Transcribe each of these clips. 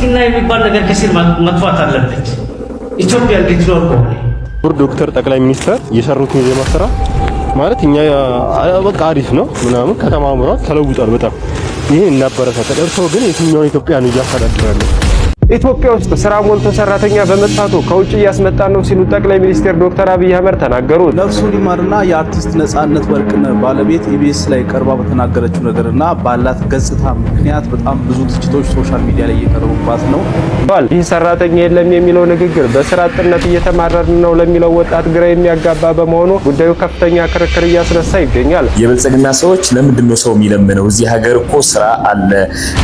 ብልጽግና የሚባል ነገር ከስር መጥፋት አለበት። ኢትዮጵያ ልትኖር ከሆነ ዶክተር ጠቅላይ ሚኒስትር የሰሩትን የዜማ ስራ ማለት እኛ በቃ አሪፍ ነው ምናምን ከተማምሯት ተለውጧል በጣም ይሄ እናበረታታለን። እርሶ ግን የትኛውን ኢትዮጵያ ነው እያስተዳደራሉ? ኢትዮጵያ ውስጥ ስራ ሞልቶ ሰራተኛ በመጥፋቱ ከውጭ እያስመጣን ነው ሲሉ ጠቅላይ ሚኒስትር ዶክተር አብይ አህመድ ተናገሩ። ነፍሱን ይማርና የአርቲስት ነጻነት ወርቅነህ ባለቤት ኢቢኤስ ላይ ቀርባ በተናገረችው ነገርና ባላት ገጽታ ምክንያት በጣም ብዙ ትችቶች ሶሻል ሚዲያ ላይ እየቀረቡባት ነው። ይህ ሰራተኛ የለም የሚለው ንግግር በስራ አጥነት እየተማረርን ነው ለሚለው ወጣት ግራ የሚያጋባ በመሆኑ ጉዳዩ ከፍተኛ ክርክር እያስነሳ ይገኛል። የብልጽግና ሰዎች ለምንድን ነው ሰው የሚለምነው? እዚህ ሀገር እኮ ስራ አለ፣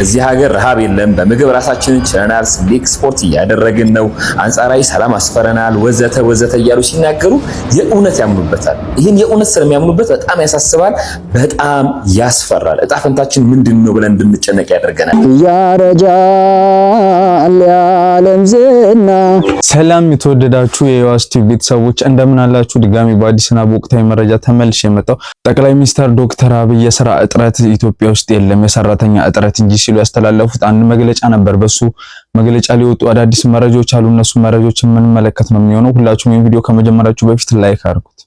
እዚህ ሀገር ረሃብ የለም፣ በምግብ ራሳችንን ችለናል፣ ኤክስፖርት እያደረግን ነው፣ አንጻራዊ ሰላም አስፈረናል ወዘተ ወዘተ እያሉ ሲናገሩ የእውነት ያምኑበታል። ይህን የእውነት ስለሚያምኑበት በጣም ያሳስባል፣ በጣም ያስፈራል። እጣ ፈንታችን ምንድነው ብለን እንድንጨነቅ ያደርገናል። ያረጃል ያለም ዝና። ሰላም የተወደዳችሁ የዮሐንስ ቲቪ ቤተሰቦች እንደምን አላችሁ? ድጋሚ በአዲስና በወቅታዊ መረጃ ተመልሼ የመጣው ጠቅላይ ሚኒስትር ዶክተር አብይ የሥራ እጥረት ኢትዮጵያ ውስጥ የለም የሰራተኛ እጥረት እንጂ ሲሉ ያስተላለፉት አንድ መግለጫ ነበር። በሱ መግለጫ ሊወጡ አዳዲስ መረጃዎች አሉ። እነሱ መረጃዎችን የምንመለከት ነው የሚሆነው። ሁላችሁም ይሄን ቪዲዮ ከመጀመራችሁ በፊት ላይክ አድርጉት።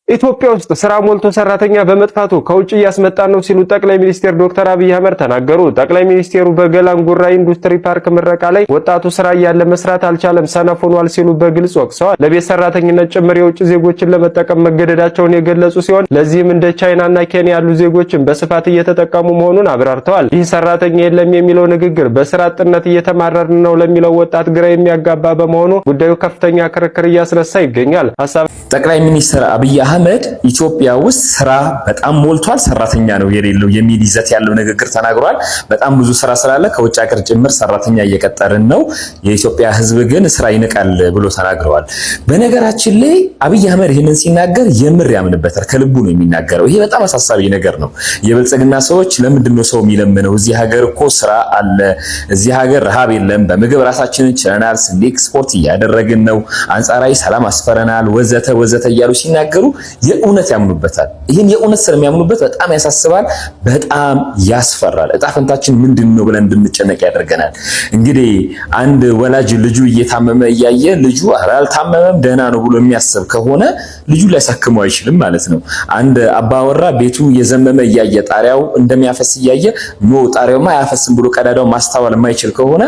ኢትዮጵያ ውስጥ ስራ ሞልቶ ሰራተኛ በመጥፋቱ ከውጭ እያስመጣን ነው ሲሉ ጠቅላይ ሚኒስትር ዶክተር አብይ አህመድ ተናገሩ። ጠቅላይ ሚኒስትሩ በገላንጉራ ኢንዱስትሪ ፓርክ ምረቃ ላይ ወጣቱ ስራ ያለ መስራት አልቻለም ሰነፍ ሆኗል ሲሉ በግልጽ ወቅሰዋል። ለቤት ሰራተኝነት ጭምር የውጭ ዜጎችን ለመጠቀም መገደዳቸውን የገለጹ ሲሆን ለዚህም እንደ ቻይናና ኬንያ ያሉ ዜጎችን በስፋት እየተጠቀሙ መሆኑን አብራርተዋል። ይህ ሰራተኛ የለም የሚለው ንግግር በስራ አጥነት እየተማረርን ነው ለሚለው ወጣት ግራ የሚያጋባ በመሆኑ ጉዳዩ ከፍተኛ ክርክር እያስነሳ ይገኛል። ጠቅላይ ሚኒስትር አብይ አህመድ ኢትዮጵያ ውስጥ ስራ በጣም ሞልቷል፣ ሰራተኛ ነው የሌለው የሚል ይዘት ያለው ንግግር ተናግሯል። በጣም ብዙ ስራ ስላለ ከውጭ ሀገር ጭምር ሰራተኛ እየቀጠርን ነው፣ የኢትዮጵያ ሕዝብ ግን ስራ ይንቃል ብሎ ተናግረዋል። በነገራችን ላይ አብይ አህመድ ይህንን ሲናገር የምር ያምንበታል፣ ከልቡ ነው የሚናገረው። ይሄ በጣም አሳሳቢ ነገር ነው። የብልጽግና ሰዎች ለምንድን ነው ሰው የሚለምነው? እዚህ ሀገር እኮ ስራ አለ፣ እዚህ ሀገር ረሃብ የለም፣ በምግብ ራሳችንን ችለናል፣ ኤክስፖርት እያደረግን ነው፣ አንጻራዊ ሰላም አስፈረናል ወዘተ ወዘተ እያሉ ሲናገሩ የእውነት ያምኑበታል። ይህን የእውነት ስለሚያምኑበት በጣም ያሳስባል፣ በጣም ያስፈራል። እጣ ፈንታችን ምንድነው ብለን እንድንጨነቅ ያደርገናል። እንግዲህ አንድ ወላጅ ልጁ እየታመመ እያየ ልጁ አልታመመም ደህና ነው ብሎ የሚያስብ ከሆነ ልጁ ሊያሳክመው አይችልም ማለት ነው። አንድ አባወራ ቤቱ የዘመመ እያየ ጣሪያው እንደሚያፈስ እያየ ኖ ጣሪያውማ አያፈስም ብሎ ቀዳዳው ማስተዋል የማይችል ከሆነ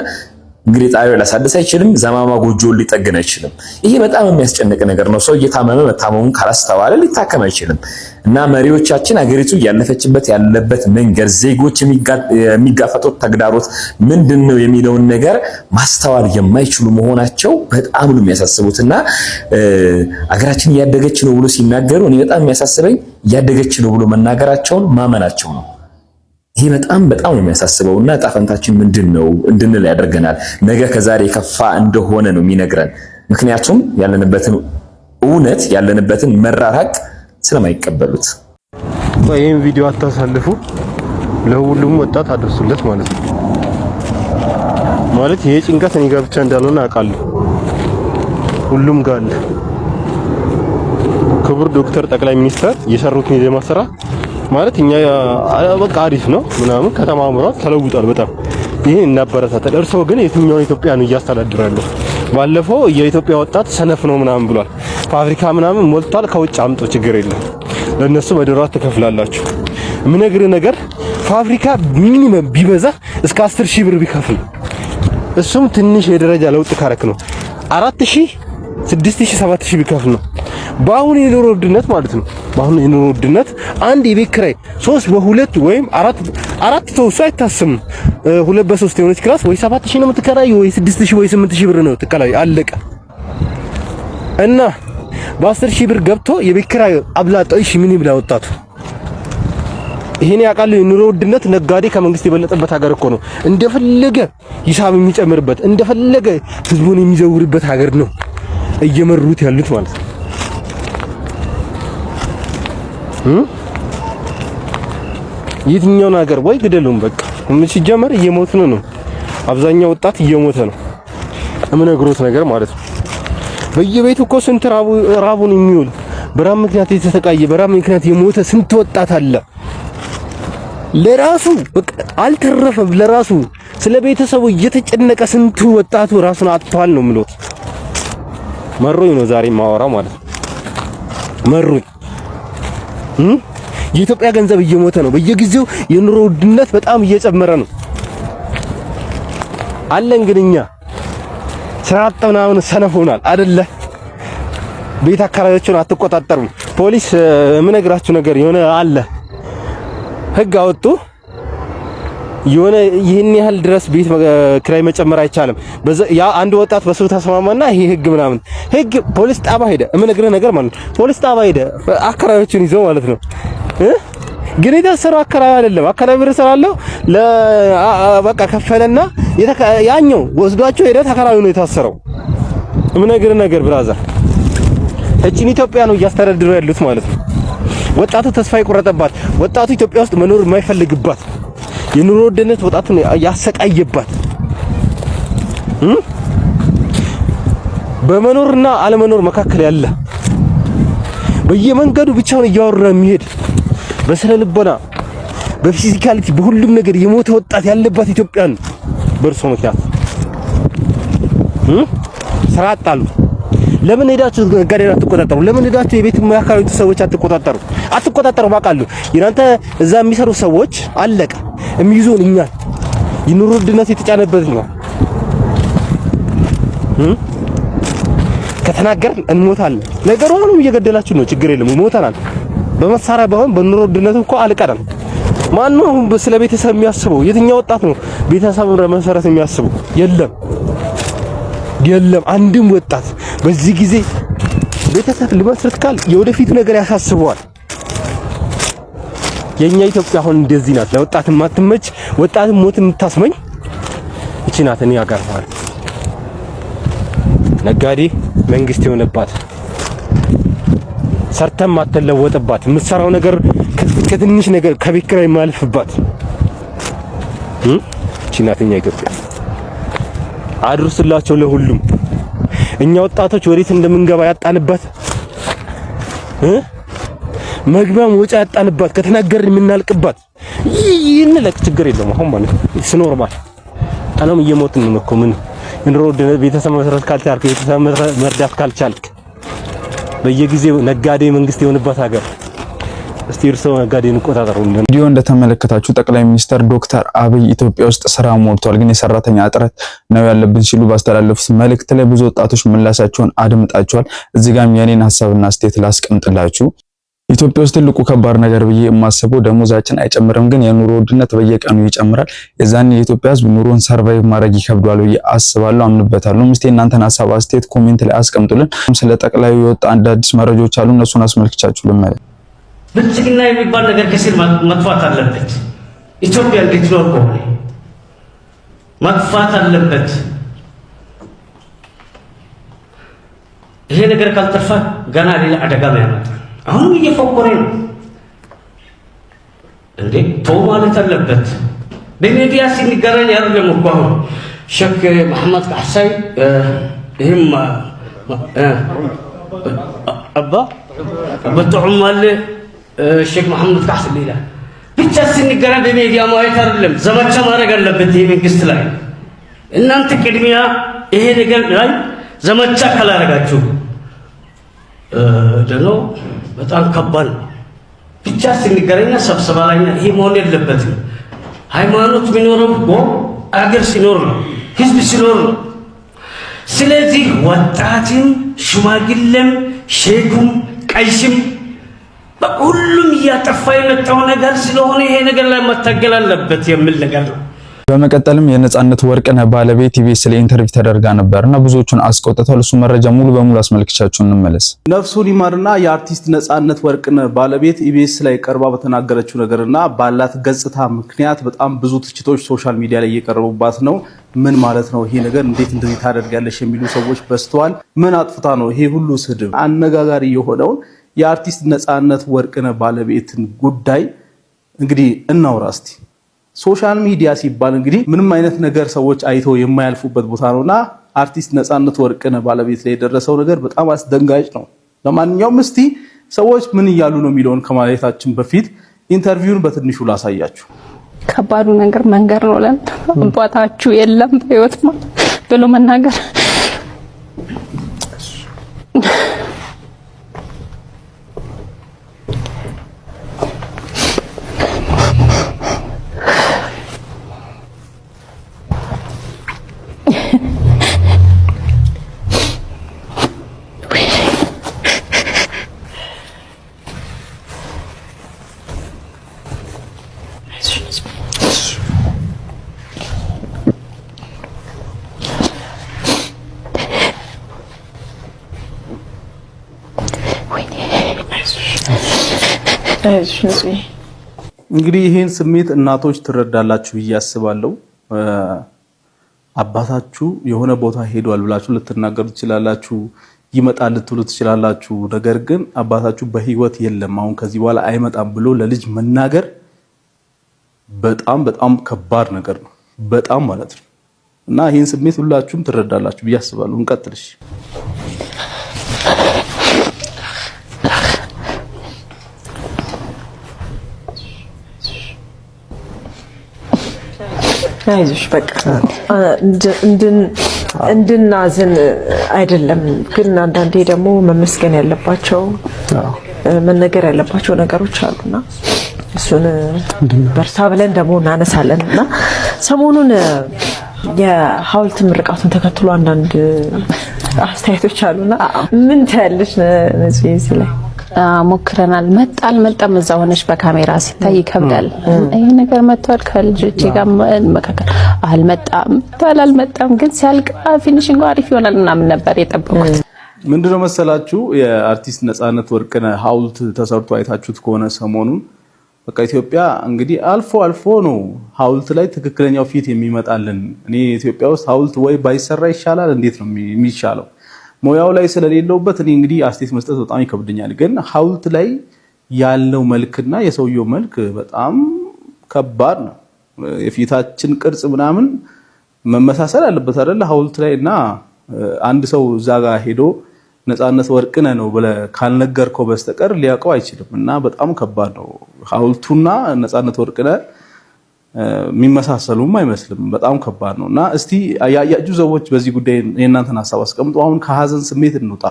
እንግዲህ ጣሪያው ሊያሳድስ አይችልም፣ ዘማማ ጎጆውን ሊጠግን አይችልም። ይሄ በጣም የሚያስጨንቅ ነገር ነው። ሰው እየታመመ መታመሙን ካላስተዋለ ሊታከም አይችልም። እና መሪዎቻችን አገሪቱ ያለፈችበት ያለበት መንገድ፣ ዜጎች የሚጋፈጡት ተግዳሮት ምንድነው የሚለውን ነገር ማስተዋል የማይችሉ መሆናቸው በጣም ነው የሚያሳስቡትና አገራችን እያደገች ነው ብሎ ሲናገሩ እኔ በጣም የሚያሳስበኝ እያደገች ነው ብሎ መናገራቸውን ማመናቸው ነው። ይሄ በጣም ነው የሚያሳስበውና እጣ ፈንታችን ምንድነው እንድንል ያደርገናል። ነገ ከዛሬ ከፋ እንደሆነ ነው የሚነግረን። ምክንያቱም ያለንበትን እውነት ያለንበትን መራራቅ ስለማይቀበሉት። ይሄን ቪዲዮ አታሳልፉ፣ ለሁሉም ወጣት አድርሱለት ማለት ነው። ማለት ይሄ ጭንቀት እኔ ጋር ብቻ እንዳልሆነ አውቃለሁ፣ ሁሉም ጋር አለ። ክቡር ዶክተር ጠቅላይ ሚኒስትር የሰሩትን የዜማ ስራ ማለት እኛ በቃ አሪፍ ነው ምናምን ከተማምሯት ተለውጧል በጣም ይሄ እናበረታታለን። እርሶ ግን የትኛውን ኢትዮጵያ ነው እያስተዳደራሉ? ባለፈው የኢትዮጵያ ወጣት ሰነፍ ነው ምናምን ብሏል። ፋብሪካ ምናምን ሞልቷል፣ ከውጭ አምጦ ችግር የለም ለነሱ በዶላር ትከፍላላችሁ። ምነግርህ ነገር ፋብሪካ ሚኒመም ቢበዛ እስከ 10000 ብር ቢከፍል እሱም ትንሽ የደረጃ ለውጥ ካረክ ነው 4000 6000 7000 ቢከፍል ነው። በአሁን የኑሮ ውድነት ማለት ነው። በአሁን የኑሮ ውድነት አንድ የቤት ኪራይ 3 በ2 ወይም 4 ተውሶ አይታሰብም። 2 በ3 የሆነች ክላስ ወይ 7000 ነው የምትከራይ ወይ 6000 ወይ 8000 ብር ነው ትከራይ አለቀ። እና በ10000 ብር ገብቶ የቤት ኪራይ አብላጣው እሺ ምን ይብላ ወጣቱ? ይሄን ያውቃል። የኑሮ ውድነት ነጋዴ ከመንግስት የበለጠበት ሀገር እኮ ነው። እንደፈለገ ሂሳብ የሚጨምርበት እንደፈለገ ህዝቡን የሚዘውርበት ሀገር ነው እየመሩት ያሉት ማለት ነው። የትኛውን ሀገር ወይ ግደሉም በቃ ሲጀመር እየሞትን ነው። አብዛኛው ወጣት እየሞተ ነው። እምነግሮት ነገር ማለት ነው። በየቤቱ እኮ ስንት ራቡን የሚውል በራብ ምክንያት የተሰቃየ በራብ ምክንያት የሞተ ስንት ወጣት አለ። ለራሱ በቃ አልተረፈም። ለራሱ ስለ ቤተሰቡ እየተጨነቀ ስንቱ ወጣቱ ራሱን አጥቷል ነው የምለው። መሮኝ ነው ዛሬ ማወራው ማለት ነው። መሮኝ የኢትዮጵያ ገንዘብ እየሞተ ነው። በየጊዜው የኑሮ ውድነት በጣም እየጨመረ ነው አለን። ግን እኛ ስራ አጥተናውን ሰነፍ ሆናል አይደለ? ቤት አካባቢዎችን አትቆጣጠሩም። ፖሊስ የምነግራችሁ ነገር የሆነ አለ ህግ አወጡ። የሆነ ይሄን ያህል ድረስ ቤት ክራይ መጨመር አይቻልም። ያ አንድ ወጣት በሱ ተስማማና ይሄ ህግ ምናምን ህግ ፖሊስ ጣባ ሄደ። የምነግርህ ነገር ማለት ነው። ፖሊስ ጣባ ሄደ አከራዮቹን ይዘው ማለት ነው። ግን የታሰረው አከራይ አይደለም። አከራይ ብር ስላለው በቃ ከፈለና ያኛው ወስዷቸው ሄደ። ተከራዩ ነው የታሰረው። የምነግርህ ነገር ብራዘር እቺን ኢትዮጵያ ነው እያስተዳደሩ ያሉት ማለት ነው። ወጣቱ ተስፋ የቆረጠባት፣ ወጣቱ ኢትዮጵያ ውስጥ መኖር የማይፈልግባት፣ የኑሮ ውድነት ወጣቱን ያሰቃየባት፣ በመኖርና አለመኖር መካከል ያለ በየመንገዱ ብቻውን እያወራ የሚሄድ በስነ ልቦና በፊዚካሊቲ በሁሉም ነገር የሞተ ወጣት ያለባት ኢትዮጵያን በእርሶ ምክንያት ስራ አጣሉ። ለምን ሄዳችሁ ነጋዴን አትቆጣጠሩ? ለምን ሄዳችሁ የቤት ማያካሪቱ ሰዎች አትቆጣጠሩ? ባቃሉ ይናንተ እዛ የሚሰሩ ሰዎች አለቀ የሚይዙን እኛን የኑሮ ውድነት የተጫነበት ነው። ከተናገርን እንሞታለን። ነገሩ አሁንም እየገደላችሁ ነው። ችግር የለም ሞተናል። በመሳሪያ ባይሆን በኑሮ ውድነት እኮ አልቀረም። ማን ነው አሁን ስለ ቤተሰብ የሚያስበው? የትኛው ወጣት ነው ቤተሰብን ለመሰረት የሚያስበው? የለም አንድም ወጣት በዚህ ጊዜ ቤተሰብ ልመስርት ካል የወደፊቱ ነገር ያሳስበዋል። የኛ ኢትዮጵያ አሁን እንደዚህ ናት። ለወጣት ማትመች፣ ወጣት ሞት የምታስመኝ እቺ ናት። እኔ ያጋርፋል ነጋዴ መንግስት የሆነባት ሰርተም ማተለወጥባት፣ የምትሰራው ነገር ከትንሽ ነገር ከቤት ኪራይ የማልፍባት እቺ ናት የኛ ኢትዮጵያ። አድርስላቸው ለሁሉም። እኛ ወጣቶች ወዴት እንደምንገባ ያጣንበት መግቢያ መውጫ ያጣንበት ከተናገርን የምናልቅባት ይንለቅ ችግር የለም። አሁን ማለት ነው ኖርማል አለም እየሞትን ነው እኮ ምን እንሮ ቤተሰብ መሰረት ካልቻልክ ቤተሰብ መርዳት ካልቻልክ በየጊዜው ነጋዴ መንግስት የሆነበት ሀገር እስቲ እርሶ ነጋዴን እንቆጣጠሩ። ቪዲዮ እንደተመለከታችሁ ጠቅላይ ሚኒስተር ዶክተር አብይ ኢትዮጵያ ውስጥ ስራ ሞልቷል፣ ግን የሰራተኛ እጥረት ነው ያለብን ሲሉ ባስተላለፉት መልእክት ላይ ብዙ ወጣቶች ምላሻቸውን አድምጣቸዋል። እዚህ ጋርም የኔን ሐሳብና አስተያየት ላስቀምጥላችሁ። ኢትዮጵያ ውስጥ ትልቁ ከባድ ነገር ብዬ የማስበው ደሞዛችን አይጨምርም፣ ግን የኑሮ ውድነት በየቀኑ ይጨምራል። የዛን የኢትዮጵያ ሕዝብ ኑሮን ሰርቫይቭ ማድረግ ይከብዳል ብዬ አስባለሁ፣ አምንበታለሁ። እስቲ እናንተን ሐሳብ አስተያየት ኮሜንት ላይ አስቀምጡልን። ስለ ጠቅላዩ የወጣ አዳዲስ መረጃዎች አሉ፣ እነሱን አስመልክቻችሁ ልመለስ። ብልጽግና የሚባል ነገር ከስር መጥፋት አለበት። ኢትዮጵያ እንድትኖር ከሆነ መጥፋት አለበት። ይሄ ነገር ካልጠፋ ገና ሌላ አደጋ ያመጣል። አሁንም እየፎከረ ነው እንዴ? ተው ማለት አለበት። በሚዲያ ሲንገረኝ አይደለም እኮ አሁን ሼክ መሐመድ ካሕሳይ ይህም አባ በጥዑም አለ ሼክ መሐመድ ካሕሳይ ሌላ ብቻ ሲንገረኝ በሚዲያ ማየት አይደለም፣ ዘመቻ ማድረግ አለበት ይሄ መንግስት ላይ። እናንተ ቅድሚያ ይሄ ነገር ላይ ዘመቻ ካላረጋችሁ ደግሞ በጣም ከባድ ነው። ብቻ ሲንገረኛ ሰብሰባ ላይ ይሄ መሆን የለበትም። ሃይማኖት ቢኖርም እኮ አገር ሲኖር ነው፣ ህዝብ ሲኖር ነው። ስለዚህ ወጣትም ሽማግሌም ሼኩም ቀይሽም ሁሉም እያጠፋ የመጣው ነገር ስለሆነ ይሄ ነገር ላይ መታገል አለበት የሚል ነገር ነው። በመቀጠልም የነጻነት ወርቅነህ ባለቤት ኢቢኤስ ላይ ኢንተርቪው ተደርጋ ነበርና ብዙዎቹን አስቆጥቷል። እሱ መረጃ ሙሉ በሙሉ አስመልክቻችሁ እንመለስ። ነፍሱን ይማርና የአርቲስት ነጻነት ወርቅነህ ባለቤት ኢቢኤስ ላይ ቀርባ በተናገረችው ነገርና ባላት ገጽታ ምክንያት በጣም ብዙ ትችቶች ሶሻል ሚዲያ ላይ እየቀረቡባት ነው። ምን ማለት ነው ይሄ ነገር? እንዴት እንደዚህ ታደርጋለሽ የሚሉ ሰዎች በዝተዋል። ምን አጥፍታ ነው ይሄ ሁሉ ስድብ? አነጋጋሪ የሆነውን የአርቲስት ነጻነት ወርቅነህ ባለቤትን ጉዳይ እንግዲህ እናውራ እስቲ። ሶሻል ሚዲያ ሲባል እንግዲህ ምንም አይነት ነገር ሰዎች አይተው የማያልፉበት ቦታ ነውና አርቲስት ነጻነት ወርቅነህ ባለቤት ላይ የደረሰው ነገር በጣም አስደንጋጭ ነው። ለማንኛውም እስቲ ሰዎች ምን እያሉ ነው የሚለውን ከማለታችን በፊት ኢንተርቪውን በትንሹ ላሳያችሁ። ከባዱ ነገር መንገር ነው ለን አባታችሁ የለም በህይወት ብሎ መናገር እንግዲህ ይሄን ስሜት እናቶች ትረዳላችሁ ብዬ አስባለሁ። አባታችሁ የሆነ ቦታ ሄዷል ብላችሁ ልትናገሩ ትችላላችሁ፣ ይመጣል ልትሉ ትችላላችሁ። ነገር ግን አባታችሁ በህይወት የለም አሁን ከዚህ በኋላ አይመጣም ብሎ ለልጅ መናገር በጣም በጣም ከባድ ነገር ነው፣ በጣም ማለት ነው። እና ይሄን ስሜት ሁላችሁም ትረዳላችሁ ብዬ አስባለሁ። እንቀጥልሽ። አይዞሽ በቃ እንድናዝን አይደለም፣ ግን አንዳንዴ ደግሞ መመስገን ያለባቸው መነገር ያለባቸው ነገሮች አሉና እሱን በርታ ብለን ደግሞ እናነሳለንና ሰሞኑን የሐውልት ምርቃቱን ተከትሎ አንዳንድ አስተያየቶች አሉና ምን ታያለሽ እዚህ ላይ? ሞክረናል። መጣም እዛ ሆነሽ በካሜራ ሲታይ ይከብዳል። ይሄ ነገር መጥቷል ከልጆቼ ጋር መካከል አልመጣም ግን ሲያልቅ ፊኒሺንግ አሪፍ ይሆናል ምናምን ነበር የጠበቁት። ምንድነው መሰላችሁ የአርቲስት ነጻነት ወርቅነህ ሐውልት ተሰርቶ አይታችሁት ከሆነ ሰሞኑን በቃ ኢትዮጵያ እንግዲህ አልፎ ነው ሐውልት ላይ ትክክለኛው ፊት የሚመጣልን። እኔ ኢትዮጵያ ውስጥ ሐውልት ወይ ባይሰራ ይሻላል እንዴት ነው የሚሻለው? ሞያው ላይ ስለሌለውበት እኔ እንግዲህ አስተያየት መስጠት በጣም ይከብደኛል። ግን ሐውልት ላይ ያለው መልክና የሰውየው መልክ በጣም ከባድ ነው። የፊታችን ቅርጽ ምናምን መመሳሰል አለበት አይደል ሐውልት ላይ እና አንድ ሰው እዛ ጋር ሄዶ ነጻነት ወርቅነህ ነው ብለህ ካልነገርከው በስተቀር ሊያውቀው አይችልም። እና በጣም ከባድ ነው። ሐውልቱና ነጻነት ወርቅነህ የሚመሳሰሉም አይመስልም። በጣም ከባድ ነው። እና እስቲ ያያችሁ ሰዎች በዚህ ጉዳይ የእናንተን ሐሳብ አስቀምጡ። አሁን ከሀዘን ስሜት እንውጣ።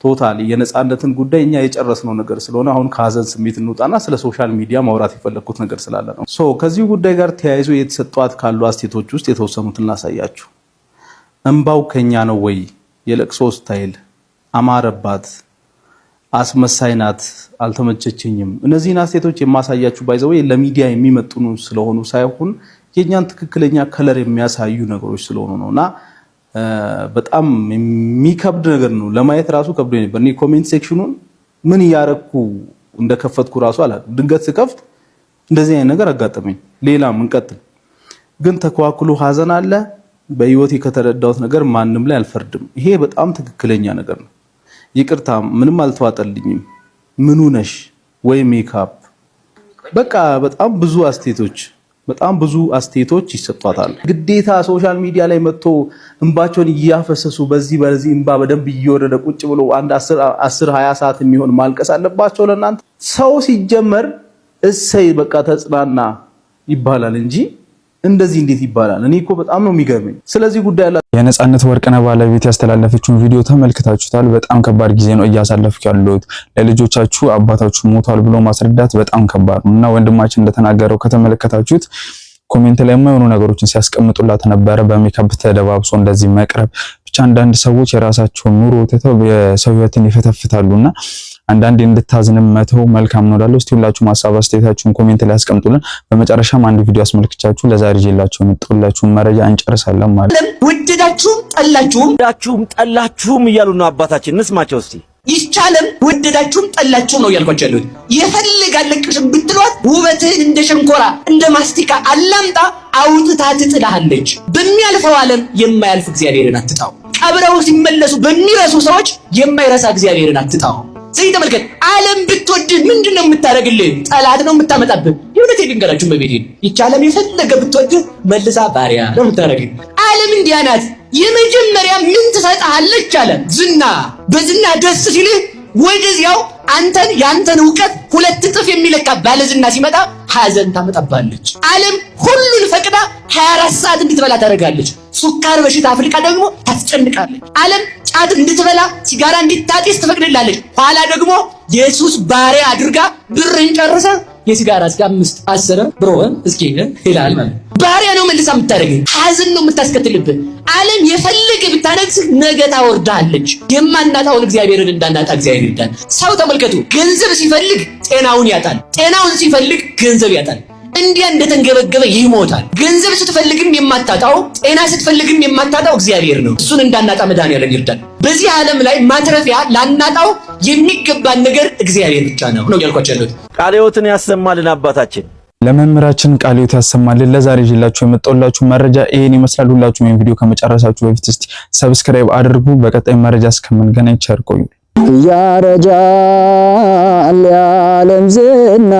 ቶታሊ የነጻነትን ጉዳይ እኛ የጨረስነው ነገር ስለሆነ አሁን ከሀዘን ስሜት እንውጣና ስለ ሶሻል ሚዲያ ማውራት የፈለኩት ነገር ስላለ ነው። ከዚህ ጉዳይ ጋር ተያይዞ የተሰጧት ካሉ አስተያየቶች ውስጥ የተወሰኑትን ላሳያችሁ። እንባው ከኛ ነው ወይ? የለቅሶ ስታይል አማረባት፣ አስመሳይ ናት፣ አልተመቸችኝም። እነዚህን አስተያየቶች የማሳያችሁ ባይዘው ለሚዲያ የሚመጥኑ ስለሆኑ ሳይሆን የኛን ትክክለኛ ከለር የሚያሳዩ ነገሮች ስለሆኑ ነውና በጣም የሚከብድ ነገር ነው። ለማየት ራሱ ከብዶኝ ነበር። እኔ ኮሜንት ሴክሽኑን ምን ያረኩ እንደከፈትኩ ራሱ አላውቅም። ድንገት ስከፍት እንደዚህ አይነት ነገር አጋጠመኝ። ሌላም እንቀጥል። ግን ተኳኩሎ ሀዘን አለ። በህይወቴ ከተረዳሁት ነገር ማንም ላይ አልፈርድም። ይሄ በጣም ትክክለኛ ነገር ነው። ይቅርታ ምንም አልተዋጠልኝም። ምኑ ነሽ ወይ ሜካፕ በቃ በጣም ብዙ አስተያየቶች ይሰጣታል። ግዴታ ሶሻል ሚዲያ ላይ መጥቶ እንባቸውን እያፈሰሱ በዚህ እንባ በደንብ እየወረደ ቁጭ ብሎ አንድ 10-20 ሰዓት የሚሆን ማልቀስ አለባቸው ለእናንተ? ሰው ሲጀመር እሰይ በቃ ተጽናና ይባላል እንጂ እንደዚህ እንዴት ይባላል? እኔ እኮ በጣም ነው የሚገርመኝ። ስለዚህ ጉዳይ ያለ የነጻነት ወርቅነህ ባለቤት ያስተላለፈችውን ቪዲዮ ተመልክታችሁታል። በጣም ከባድ ጊዜ ነው እያሳለፍኩ ያለሁት። ለልጆቻችሁ አባታችሁ ሞቷል ብሎ ማስረዳት በጣም ከባድ ነው እና ወንድማችን እንደተናገረው ከተመለከታችሁት ኮሜንት ላይ የማይሆኑ ነገሮችን ሲያስቀምጡላት ነበረ። በሜካፕ ተደባብሶ እንደዚህ መቅረብ ብቻ አንዳንድ ሰዎች የራሳቸውን ኑሮ ትተው የሰው ህይወትን ይፈተፍታሉና አንዳንዴ እንድታዝንም መተው መልካም ነው እላለሁ። እስቲ ሁላችሁም ሐሳብ አስተያየታችሁን ኮሜንት ላይ አስቀምጡልን። በመጨረሻም አንድ ቪዲዮ አስመልክቻችሁ ለዛሬ ይዤላችሁ የመጣሁላችሁን መረጃ እንጨርሳለን ማለት ነው። ወደዳችሁም ጠላችሁም እያሉ ነው አባታችን። እንስማቸው እስቲ። ይቻለም ወደዳችሁም ጠላችሁም ነው ያልኳቸው ያሉት። የፈልጋለቅሽ ብትሏት ውበትህን እንደ ሸንኮራ እንደ ማስቲካ አላምጣ አውጥታ ትጥልሃለች። በሚያልፈው ዓለም የማያልፍ እግዚአብሔርን አትጣው። ቀብረው ሲመለሱ በሚረሱ ሰዎች የማይረሳ እግዚአብሔርን አትጣው። ስለዚህ ተመልከት፣ ዓለም ብትወድህ ምንድነው የምታደርግልህ? ጠላት ነው የምታመጣብህ። የእውነት ልንገራችሁ በቤቴ ይቻለም የፈለገ ብትወድህ መልሳ ባሪያ ነው የምታደርግህ። ዓለም እንዲያ ናት። የመጀመሪያ ምን ትሰጥሃለች አለ ዝና። በዝና ደስ ሲልህ ወደዚያው አንተን ያንተን ዕውቀት 2 እጥፍ የሚለካ ባለዝና ሲመጣ ሐዘን ታመጣባለች። ዓለም ሁሉን ፈቅዳ 24 ሰዓት እንድትበላ ታደርጋለች። ሱካር በሽታ አፍሪካ ደግሞ ታስጨንቃለች። ዓለም ጫት እንድትበላ ሲጋራ እንድታጤስ ትፈቅድላለች። ኋላ ደግሞ ኢየሱስ ባሪያ አድርጋ ብርን ጨርሳ የሲጋራ እስከ 5 10 ብሮ እስኪ ይላል ማለት ባሪያ ነው መልሳ የምታደርገው። ሐዘን ነው የምታስከትልብህ። ዓለም የፈለገ ብታነግስህ ነገ ታወርዳለች። የማናጣውን እግዚአብሔርን እንዳናጣ እግዚአብሔር ይርዳል። ሰው ተመልከቱ፣ ገንዘብ ሲፈልግ ጤናውን ያጣል፣ ጤናውን ሲፈልግ ገንዘብ ያጣል። እንዲያ እንደተንገበገበ ይሞታል። ገንዘብ ስትፈልግም የማታጣው ጤና ስትፈልግም የማታጣው እግዚአብሔር ነው። እሱን እንዳናጣ መድኃኒዓለም ይርዳል። በዚህ ዓለም ላይ ማትረፊያ ላናጣው የሚገባን ነገር እግዚአብሔር ብቻ ነው ያልኳቸው ያሉት። ቃለ ሕይወትን ያሰማልን አባታችን ለመምህራችን ቃለ ሕይወት ያሰማልን። ለዛሬ ይዤላችሁ የመጣሁላችሁ መረጃ ይሄን ይመስላል። ሁላችሁም ይሄን ቪዲዮ ከመጨረሳችሁ በፊት እስቲ ሰብስክራይብ አድርጉ። በቀጣይ መረጃ እስከምንገናኝ ቸር ቆዩ። ያረጃል የዓለም ዝና